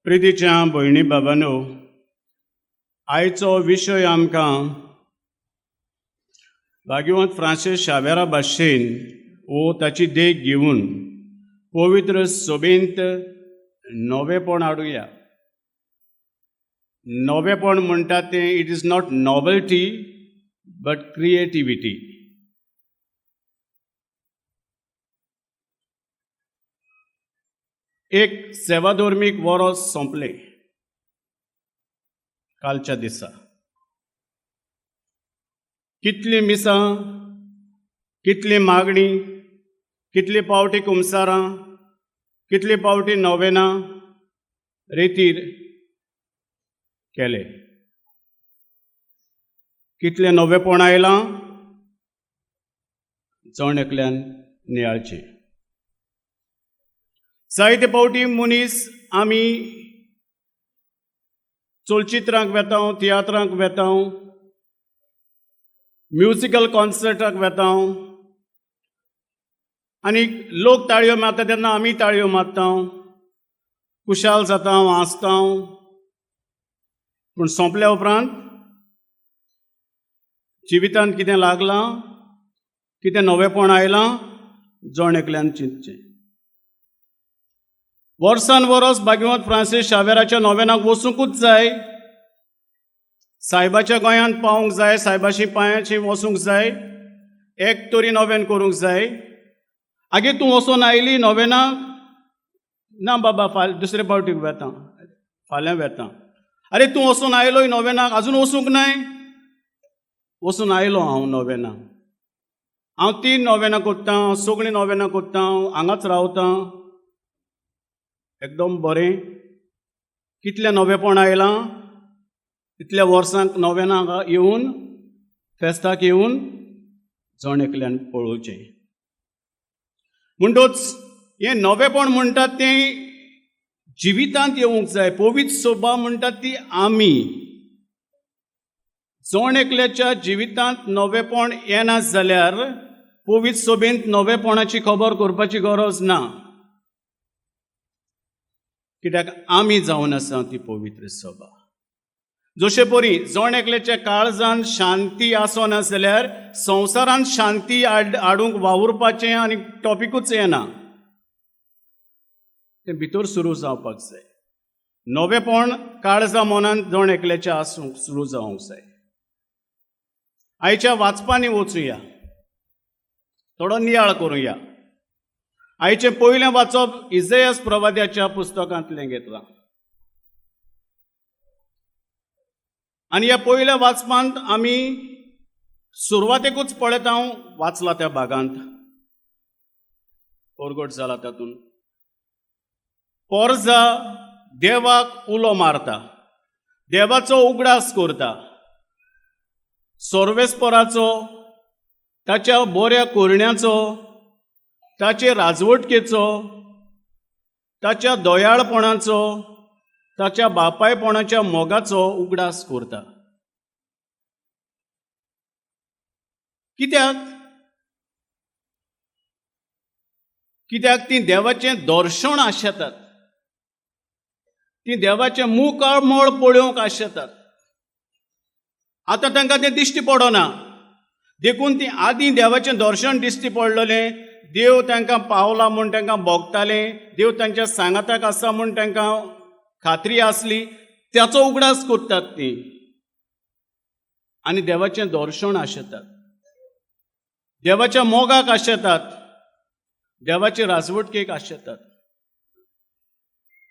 प्रितीच्या भयणी बाबांनो, आयचो विशय आमकां भाग्यवंत फ्रांसीस शावेरा भाशेन वो ताची देख घेवन पवित्र सोबेंत नवेपण हाडुया. नवेपण म्हणटा तें it is not novelty but creativity. एक सेवाधर्मीक वरोस सोंपलें कालच्या दिसा. कितलीं मिसां, कितली मागणी, कितली पावटी कुमसारां, कितली पावटी नोवेनां रितीर केले. कितलें नवेपण आयलां जण एकल्यान नियाळचें. जायते पावटी मनीस आमी चलचित्रांक वेता, तियात्रांक वेता, म्युजिकल कॉन्सर्टाक वेता आनी लोक ताळयो मारता तेन्ना आमी ताळयो मारता, खुशाल जाता, हांसता. पूण सोंपल्या उपरांत जिवितांत कितें लागलां, कितें नवेपण आयलां जण एकल्यान चिंतचें. वर्सान वरोस भाग्यवंत फ्रांसीस शावेराच्या नोवेनाक वचूंकूच जाय. सायबाच्या गोंयांत पावूंक जाय, सायबाची पांयाची वचूंक जाय, एक तरी नोवेन करूंक जाय. आगे तूं वचून आयली नोवेनाक? ना बाबा, दुसरे पावटीक वेता, फाल्यां वेता. अरे तूं वचून आयलोय नोवेनाक, आजून वचूंक नाय? वचून आयलो हांव नोवेनाक. हांव 3 नोवेनां कोत्तां, सगळीं नोवेनां कोत्तां, हांगाच रावतां. एकदम बरें. कितलें नवेपण आयलां, इतल्या वर्सांक नोवेनाक येवन, फेस्ताक येवन जण एकल्यान पळोवचें. म्हणटूच हें नवेपण म्हणटात तें जिवितांत येवंक जाय. पवित्र सोबा म्हणटात ती आमी. जण एकल्याच्या जिवितांत नवेपण येना जाल्यार पवित्र सोबेंत नवेपणाची खबर करपाची गरज ना. कित्याक आमी जावन आसा ती पवित्र सोबा. जशे परी जण एकल्याच्या काळजांत शांती आसना जाल्यार संवसारांत शांती हाडूंक वावुरपाचें आनी टॉपिकूच येना. तें भितर सुरू जावपाक जाय. नवेपण काळजा मनांत जण एकल्याच्या आसूंक सुरू जावंक जाय. आयच्या वाचपांनी वचुया, थोडो नियाळ करुया. आयचें पयलें वाचप इसायास प्रवाद्याच्या पुस्तकांतलें घेतलां. आनी ह्या पयल्या वाचपांत आमी सुरवातेकूच पळयता, हांव वाचलां त्या भागांत, परगट जाला तातूंत. पोरजा देवाक उलो मारता, देवाचो उगडास करता, सर्वेस्पराचो, ताच्या बऱ्या कोरण्याचो, ताचे राजवटकेचो, ताच्या दोयाळपणाचो, ताच्या बापायपणाच्या मोगाचो उगडास करता. कित्याक ती देवाचें दर्शण आशेतात. ती देवाचें मुखामळ पळोवंक आशेतात. आतां तांकां तें दिश्टी पडना. देखून ती आदीं देवाचें दर्शन दिश्टी पडलेलें, देव तांकां पावला म्हूण तांकां भोगतालें, देव तांच्या सांगाताक आसा म्हूण तांकां खात्री आसली, त्याचो उगडास करतात ती. आनी देवाचें दर्शण आशेतात, देवाच्या मोगाक आशेतात, देवाचे राजवटकेक आशेतात.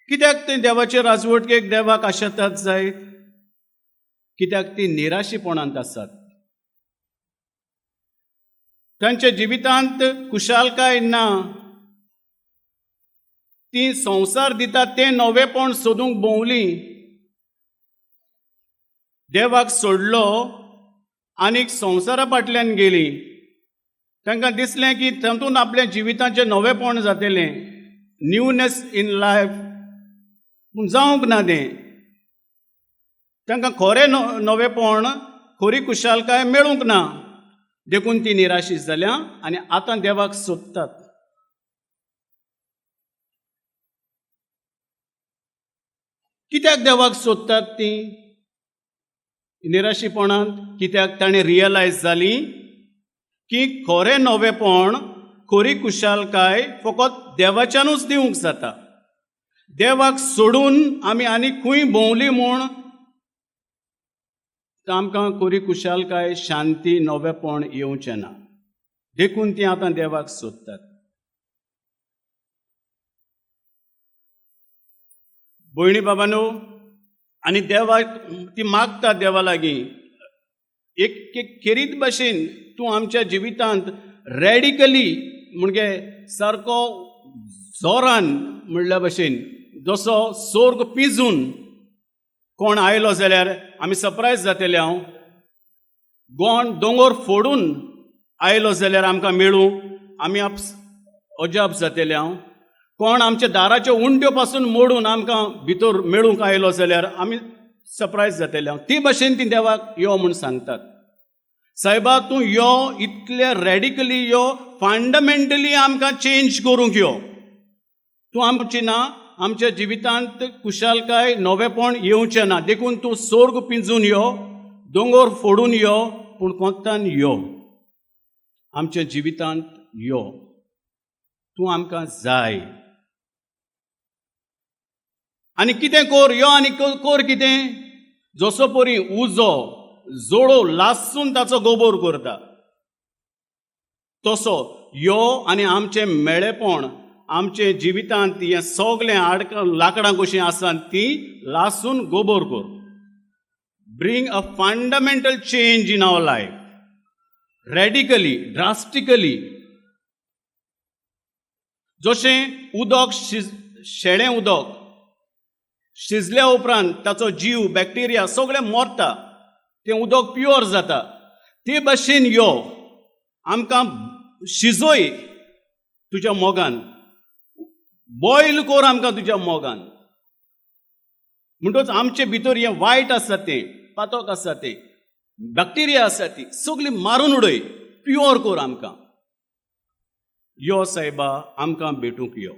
कित्याक ते देवाचे राजवटकेक देवाक आशेतात जाय? कित्याक ती निराशीपणांत आसात. तांच्या जिवितांत खुशालकाय ना. ती संवसार दिता तें नवेपण सोदूंक भोंवली, देवाक सोडलो आनीक संवसारा फाटल्यान गेली. तांकां दिसलें की तातूंत आपल्या जिविताचें नवेपण जातलें, न्यूनेस इन लायफ. पूण जावंक ना तें. तांकां खरें नवेपण, खरी खुशालकाय मेळूंक ना. देखून ती निराशीत जाल्या आनी आतां देवाक सोदतात. कित्याक देवाक सोदतात तीं निराशीपणांत? कित्याक ताणें रियलायज जाली की खरें नवेपण, खरी कुशालकाय फकत देवाच्यानूच दिवंक जाता. देवाक सोडून आमी आनी खंय भोंवली म्हूण आमकां खरी कुशालकाय, शांती, नवेपण येवचें ना. देखून तीं आतां देवाक सोदतात. भयणी बाबांनो, आनी देवाक ती मागता देवा लागीं एक खेरीत भाशेन तूं आमच्या जिवितांत रॅडिकली म्हणजे सारको जोरान म्हणल्या भाशेन जसो सोर्ग पिंजून कोण आयलो जाल्यार आमी सरप्रायज जातले. कोण दोंगर फोडून आयलो जाल्यार आमकां मेळूंक आमी अजाप जातले. कोण आमच्या दाराच्यो उंड्यो पासून मोडून आमकां भितर मेळूंक आयलो जाल्यार आमी सरप्रायज जातले. ती भाशेन ती देवाक यो म्हूण सांगतात. सायबा तूं यो, इतले रॅडिकली यो, फंडामेंटली आमकां चेंज करूंक यो. तूं आमची ना, आमच्या जिवितांत कुशालकाय, नवेपण येवचें ना. देखून तूं सोर्ग पिंजून यो, दोंगर फोडून यो, पूण कोंतान यो, आमच्या जिवितांत यो. तूं आमकां जाय. आनी कितें कोर? यो आनी कोर कितें? जसो परी उजो जोडो लासून ताचो गोबोर करता, तसो यो आनी आमचें मेळेपण, आमचे जिवितांत हें सगळें लाकडां कशीं आसात ती लासून गोबोर कर. Bring a fundamental change in our life, radically, drastically. जशें उदक शेळें उदक शिजल्या उपरांत ताचो जीव, बॅक्टेरिया सगळें मरता, तें उदक प्युअर जाता. ते भाशेन यो, आमकां शिजोय तुज्या मोगान, बॉयल कोर आमकां तुज्या मोगान. म्हणटच आमचे भितर हें वायट आसा तें, पातोक आसा तें, बॅक्टेरिया आसा ती सगळी मारून उडय, प्युअर कोर आमकां. यो सायबा, आमकां भेटूंक यो.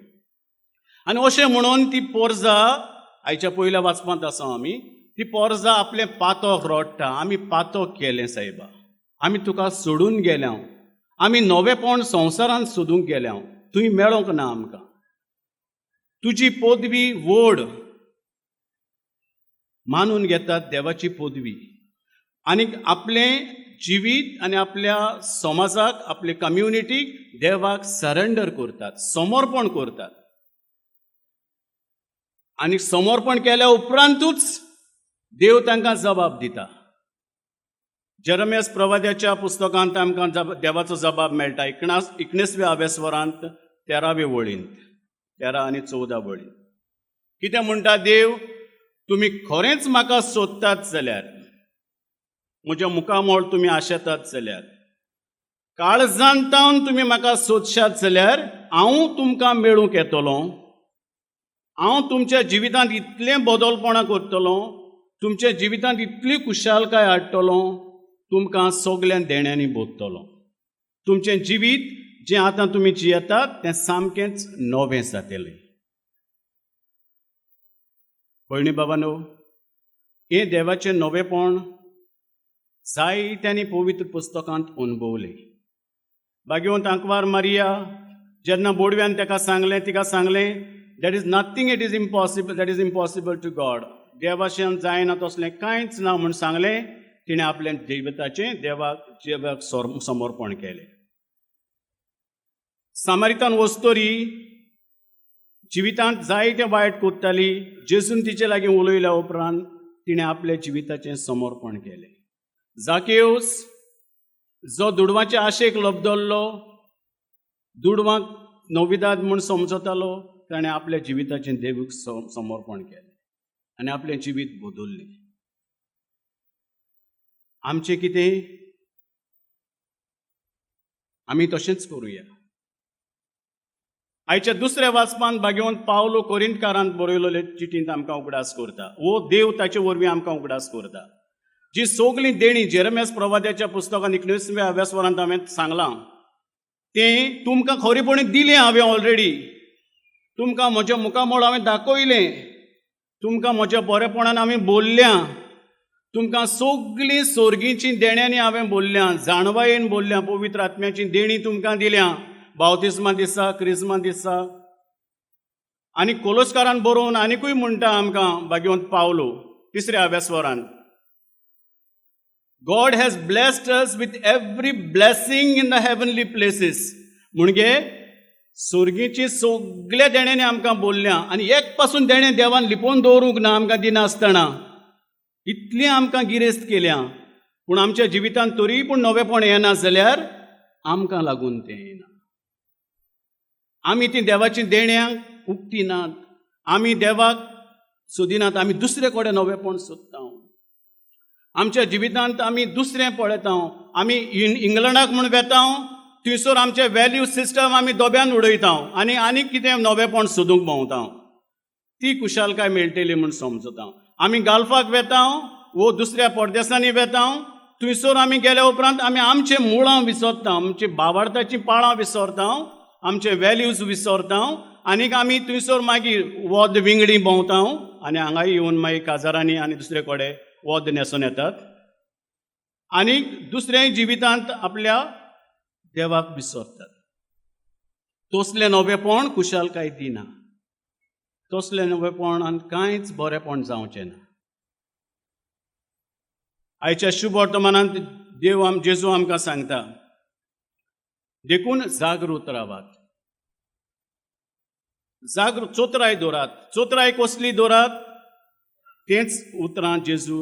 आनी अशें म्हणून ती पोरजा आयच्या पयल्या वाचपांत आसा आमी, ती पोरजा आपलें पातोक रोडटा. आमी पातोक केलें सायबा, आमी तुका सोडून गेल्या, आमी नवेपण संवसारांत सोदूंक गेल्या, तुवें मेळोंक ना आमकां. तुजी पदवी व्हड मानून घेतात, देवाची पदवी, आनी आपलें जिवीत आनी आपल्या समाजाक, आपले कम्युनिटीक देवाक सरेंडर करतात, समर्पण करतात. आनी समर्पण केल्या उपरांतूच देव तांकां जबाब दिता. जेरेमिया प्रवाद्याच्या पुस्तकांत आमकां देवाचो जबाब मेळटा 19व्या अभेस्वरांत 13वे वळींत, 13 आनी 14 वळींत. कितें म्हणटा देव? तुमी खरेंच म्हाका सोदतात जाल्यार, म्हज्या मुखामोळ तुमी आशेतात जाल्यार, काळजांतावन तुमी म्हाका सोदशात जाल्यार हांव तुमकां मेळूंक येतलो. हांव तुमच्या जिवितांत इतलें बदलपणां करतलो, तुमच्या जिवितांत इतली कुशालकाय हाडटलो, तुमकां सगळ्या देण्यांनी बोदतलो. तुमचें जिवीत जें आतां तुमी जियेतात तें सामकेंच नवें जातलें. भयणी बाबांनो, हें देवाचें नवेपण जायत्यांनी पवित्र पुस्तकांत अनुभवलें. भाग्यवंत आंकवार मारिया जेन्ना बोडव्यान तिका सांगलें that is nothing, it is impossible, that is impossible to God. देवाशें जायना तसलें कांयच ना म्हूण सांगलें. तिणें आपल्या जिविताचें देवाक समर्पण केलें. सामारितान वस्तोरी जिवितांत जायतें वायट कोत्ताली. जेजून तिचे लागीं उलयल्या उपरांत तिणें आपल्या जिविताचें समर्पण केलें. जाकेऊस जो दुडवाच्या आशेक लबदल्लो, दुडवाक नविदाद म्हूण समजतालो, ताणें आपल्या जिविताचें देवाक समर्पण केलें आनी आपलें जिवीत बदल्लें. आमचें कितें? आमी तशेंच करुया. आयच्या दुसऱ्या वाचपांत भाग्यवंत पावलो कोरिंथकारांत बरयलेले चिठींत आमकां उगडास करता, वो देव ताचे वरवीं आमकां उगडास करता. जी सगळीं देणी जेरेमिया प्रवाद्याच्या पुस्तकांत 19व्या अभेस्वरांत हांवें सांगलां तें तुमकां खरेपणी दिलें हांवें ऑलरेडी. तुमकां म्हज्या मुखामोळ हांवें दाखयलें. तुमकां म्हज्या बरेपणान हांवें बोल्ल्या, तुमकां सगळीं सोर्गीचीं देण्यांनी हांवें बोल्ल्या, जाणवायेन बोल्ल्या, पवित्र आत्म्याची देणी तुमकां दिल्या बावतिस्मा दिसा, क्रिस्मा दिसा. आनी कोलोसकारान बरोवन आनिकूय म्हणटा आमकां भाग्यवंत पावलो 3 वरान, God has blessed us with every blessing in the heavenly places. म्हणजे सोर्गीची सगळ्या देण्यांनी आमकां बोल्ल्या आनी एक पासून देणें देवान लिपोवन दवरूंक ना आमकां दिनासतना. इतली आमकां गिरेस्त केल्या, पूण आमच्या जिवितांत तरी पूण नवेपण येना जाल्यार आमकां लागून तें येना. आमी ती देवाची देण्यांक उक्तीनात, आमी देवाक सोदिनात, आमी दुसरे कडेन नवेपण सोदता. आमच्या जिवितांत आमी दुसरें पळयता. आमी इंग्लंडाक म्हूण वेता, थंयसर आमचे व्हॅल्यू सिस्टम आमी दोब्यान उडयता आनी कितें नवेपण सोदूंक भोंवता. ती कुशालकाय मेळटली म्हूण समजता. आमी गाल्फाक वेता वो दुसऱ्या परदेसांनी वेता, थंयसर आमी गेल्या उपरांत आमी आमचे मुळां विसरता, आमची भावार्थाचीं पाळां विसरता, आमचे व्हॅल्यूज विसरता आनीक आमी थंयसर मागीर वोद विंगडी भोंवता आनी हांगा येवन मागीर काजारांनी आनी दुसरे कडेन वोद न्हेसून येतात आनी दुसऱ्या जिवितांत आपल्या देवाक विसरतात. तसलें नवेपण कुशालकाय दिना. तसलें नवेपणान कांयच बरेपण जावचें ना. आयच्या शुभ वर्तमानांत जेजू आमकां सांगता, देखून जागृत रावात. चोत्राय दवरात. चोत्राय कसली दवरात? तेंच उतरां जेजू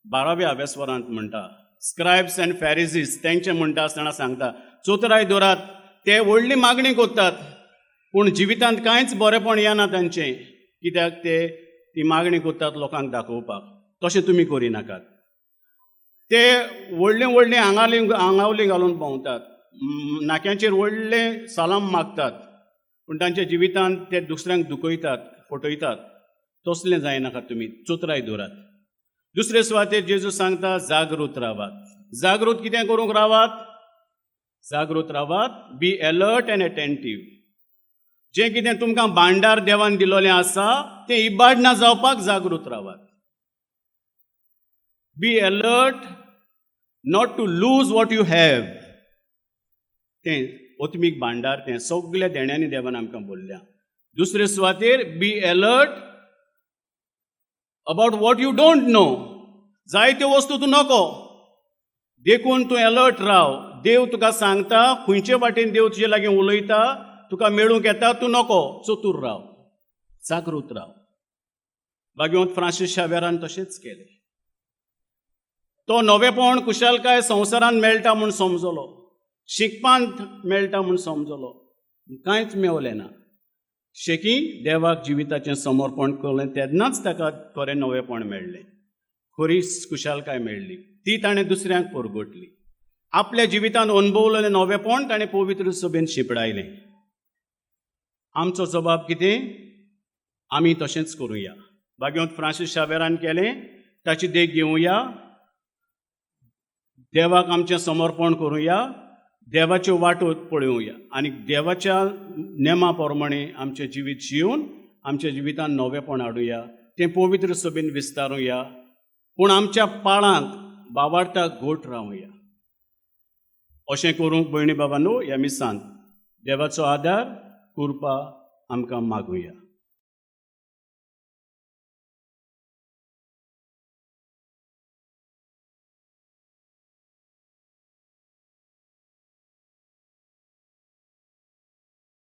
12व्या वरांत म्हणटा. स्क्रायब्स एंड फॅरिजीस तेंचे म्हणटा आसतना सांगता, चोत्राय दवरात. ते व्हडली मागणी करतात पूण जिवितांत कांयच बरेपण येना तांचें, कित्याक ते ती मागणी करतात लोकांक दाखोवपाक. तशें तुमी करिनाकात. ते व्हडलीं आंगावलीं घालून भोंवतात, नाक्यांचेर व्हडले सलाम मागतात, पूण तांच्या जिवितांत ते दुसऱ्यांक दुखयतात, फटयतात. तसलें जायनाका तुमी. चोत्राय दवरात. दुसरे सुवातेर जेजू सांगता, जागृत रावात. जागृत कितें करूंक रावात? जागृत रावात. Be alert and attentive. जें कितें तुमकां भांडार देवान दिलोलें आसा तें इबाड ना जावपाक जागृत रावात. Be alert not to lose what you have. तें ओत्मीक भांडार, तें सगळ्या देण्यांनी देवान आमकां बोल्ल्या. दुसरे सुवातेर be alert about what you don't know. जायत्यो वस्तू तूं नको, देखून तूं अलर्ट राव. देव तुका सांगता, खंयचे वाटेन देव तुजे लागीं उलयता, तुका मेळूंक येता, तूं नको, चतूर राव, जागृत राव. भाग्यवंत फ्रांसीस शावेरान तशेंच केलें. तो नवेपण कुशालकाय संवसारान मेळटा म्हूण समजलो, शिकपांत मेळटा म्हूण समजलो, कांयच मेवलें ना. शेकी देवाक जिविताचें समर्पण केलें तेन्नाच ताका खरें नवेपण मेळ्ळें, खरी कुशालकाय मेळ्ळी. ती ताणें दुसऱ्यांक परगटली. आपल्या जिवितांत अनुभवलेलें नवेपण ताणें पवित्र सभेन शिपडायलें. आमचो जबाब कितें? आमी तशेंच करुया. भाग्यवंत फ्रांसीस शावेरान केलें, ताची देख घेवया, देवाक आमचें समर्पण करुया, देवाच्यो वाटो पळोवया आनी देवाच्या नेमा प्रमाणे आमचें जिवीत जिवन आमच्या जिवितांत नवेपण हाडुया. तें पवित्र सभेन विस्तारुया, पूण आमच्या पाळांक भावार्थाक घोट रावुया. अशें करूंक भयणी बाबांनो ह्या मिसांत देवाचो आदार, कृपा आमकां मागुया.